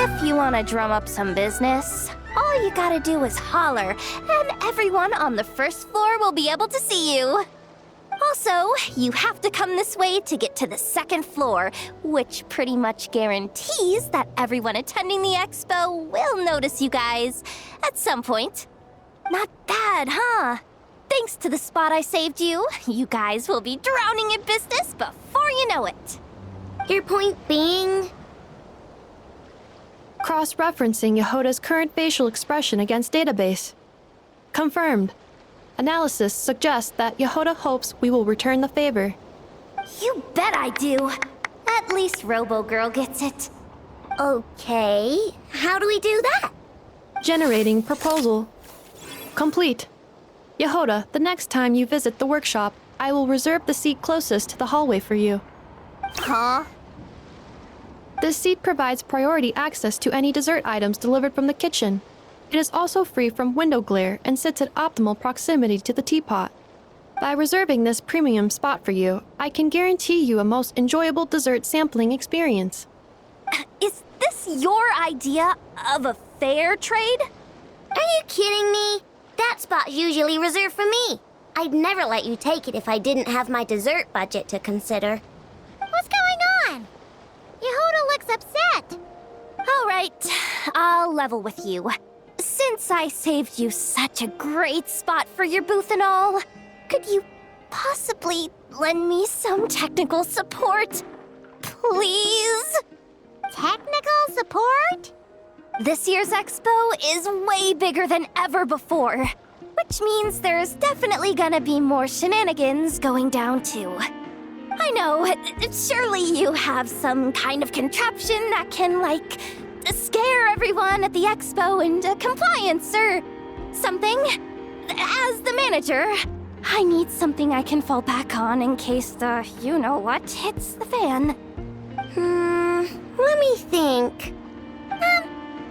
If you want to drum up some business, all you gotta do is holler, and everyone on the first floor will be able to see you. Also, you have to come this way to get to the second floor, which pretty much guarantees that everyone attending the expo will notice you guys at some point. Not bad, huh? Thanks to the spot I saved you, you guys will be drowning in business before you know it. Your point being? Cross-referencing Jahoda's current facial expression against database. Confirmed. Analysis suggests that Jahoda hopes we will return the favor. You bet I do. At least Robo-Girl gets it. Okay, how do we do that? Generating proposal. Complete. Jahoda, the next time you visit the workshop, I will reserve the seat closest to the hallway for you. Huh? This seat provides priority access to any dessert items delivered from the kitchen. It is also free from window glare and sits at optimal proximity to the teapot. By reserving this premium spot for you, I can guarantee you a most enjoyable dessert sampling experience. Is this your idea of a fair trade? Are you kidding me? That spot's usually reserved for me. I'd never let you take it if I didn't have my dessert budget to consider. What's going on? Jahoda looks upset. All right, I'll level with you. Since I saved you such a great spot for your booth and all, could you possibly lend me some technical support? Please? Technical support? This year's expo is way bigger than ever before, which means there's definitely gonna be more shenanigans going down too. I know, surely you have some kind of contraption that can, like, scare everyone at the expo into compliance or something. As the manager, I need something I can fall back on in case the you-know-what hits the fan. Let me think.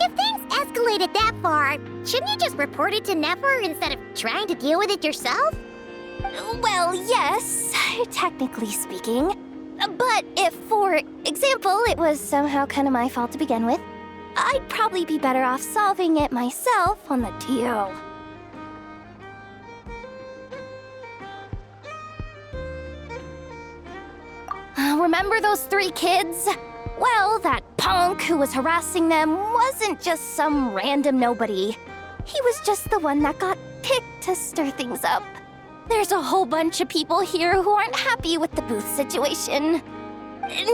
If things escalated that far, shouldn't you just report it to Nefer instead of trying to deal with it yourself? Well, yes, technically speaking. But if, for example, it was somehow kind of my fault to begin with, I'd probably be better off solving it myself on the DL. Remember those 3 kids? Well, that punk who was harassing them wasn't just some random nobody. He was just the one that got picked to stir things up. There's a whole bunch of people here who aren't happy with the booth situation.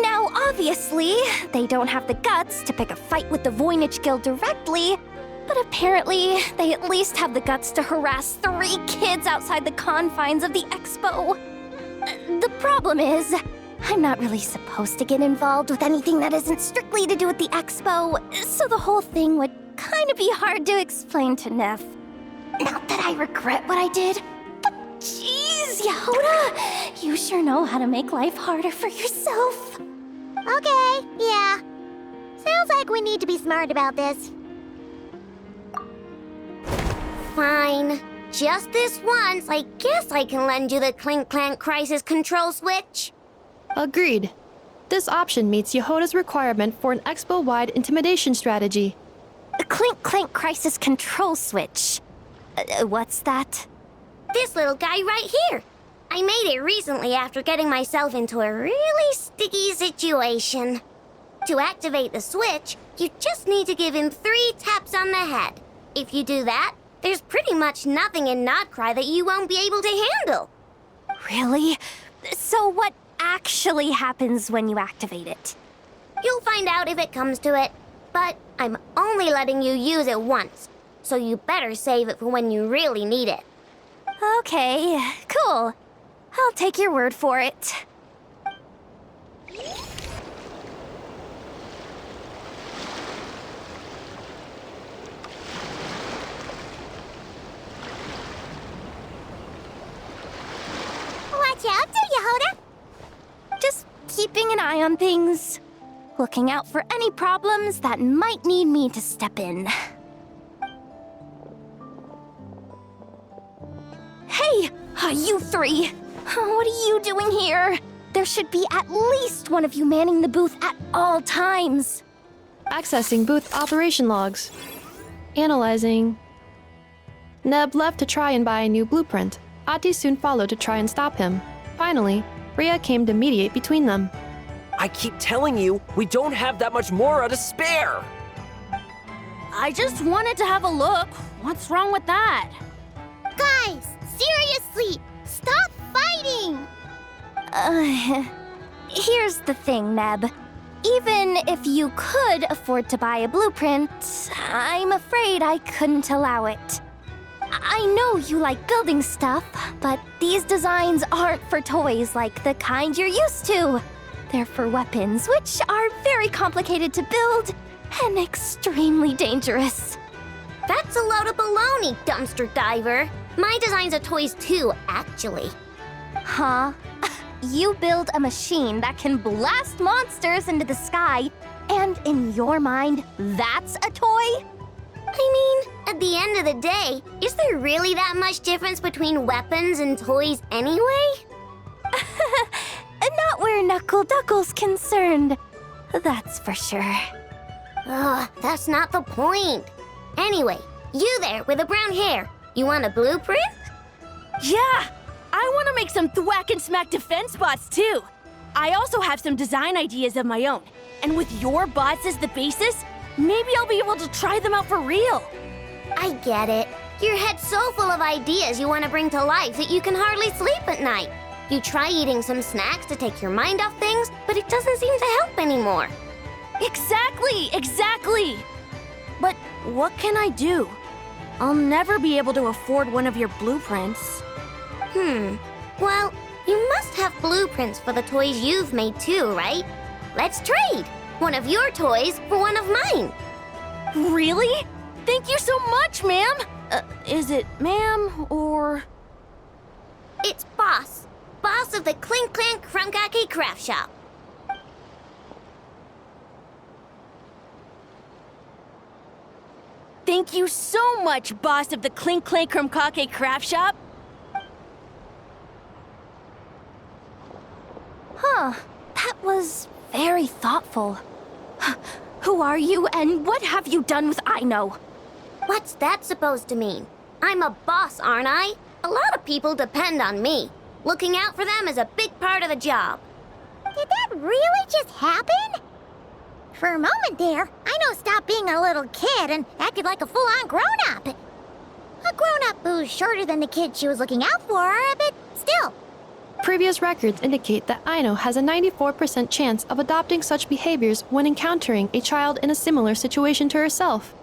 Now, obviously, they don't have the guts to pick a fight with the Voynich Guild directly, but apparently, they at least have the guts to harass 3 kids outside the confines of the expo. The problem is, I'm not really supposed to get involved with anything that isn't strictly to do with the expo, so the whole thing would kind of be hard to explain to Neff. Not that I regret what I did, but jeez, Jahoda, you sure know how to make life harder for yourself. Okay, yeah. Sounds like we need to be smart about this. Fine. Just this once, I guess I can lend you the Clink Clank Crisis Control Switch. Agreed. This option meets Jahoda's requirement for an expo-wide intimidation strategy. A Clink Clank Crisis Control Switch. What's that? This little guy right here. I made it recently after getting myself into a really sticky situation. To activate the switch, you just need to give him 3 taps on the head. If you do that, there's pretty much nothing in Nodcry that you won't be able to handle. Really? So what actually happens when you activate it? You'll find out if it comes to it, but I'm only letting you use it once, so you better save it for when you really need it. Okay, cool. I'll take your word for it. Watch out, Jahoda! Just keeping an eye on things. Looking out for any problems that might need me to step in. Hey, you 3! What are you doing here? There should be at least one of you manning the booth at all times. Accessing booth operation logs. Analyzing. Neb left to try and buy a new blueprint. Ati soon followed to try and stop him. Finally, Rhea came to mediate between them. I keep telling you, we don't have that much Mora to spare! I just wanted to have a look. What's wrong with that? Guys, seriously, stop fighting! Here's the thing, Neb. Even if you could afford to buy a blueprint, I'm afraid I couldn't allow it. I know you like building stuff, but these designs aren't for toys like the kind you're used to. They're for weapons, which are very complicated to build and extremely dangerous. That's a load of baloney, dumpster diver. My designs are toys too, actually. Huh? You build a machine that can blast monsters into the sky, and in your mind, that's a toy? I mean, at the end of the day, is there really that much difference between weapons and toys anyway? Not where Knuckle Duckle's concerned. That's for sure. Ugh, that's not the point. Anyway, you there with the brown hair, you want a blueprint? Yeah! I want to make some thwack and smack defense bots too. I also have some design ideas of my own. And with your bots as the basis, maybe I'll be able to try them out for real. I get it. Your head's so full of ideas you want to bring to life that you can hardly sleep at night. You try eating some snacks to take your mind off things, but it doesn't seem to help anymore. Exactly! But what can I do? I'll never be able to afford one of your blueprints. Well, you must have blueprints for the toys you've made too, right? Let's trade! One of your toys for one of mine. Really? Thank you so much, ma'am! Is it ma'am or... It's Boss. Boss of the Clink Clank Krumkake Craft Shop. Thank you so much, boss of the Clink Clank Krumkake Craft Shop. Huh. That was very thoughtful. Who are you and what have you done with Aino? What's that supposed to mean? I'm a boss, aren't I? A lot of people depend on me. Looking out for them is a big part of the job. Did that really just happen? For a moment there, Aino stopped being a little kid and acted like a full-on grown-up. A grown-up who's shorter than the kid she was looking out for, but still. Previous records indicate that Aino has a 94% chance of adopting such behaviors when encountering a child in a similar situation to herself.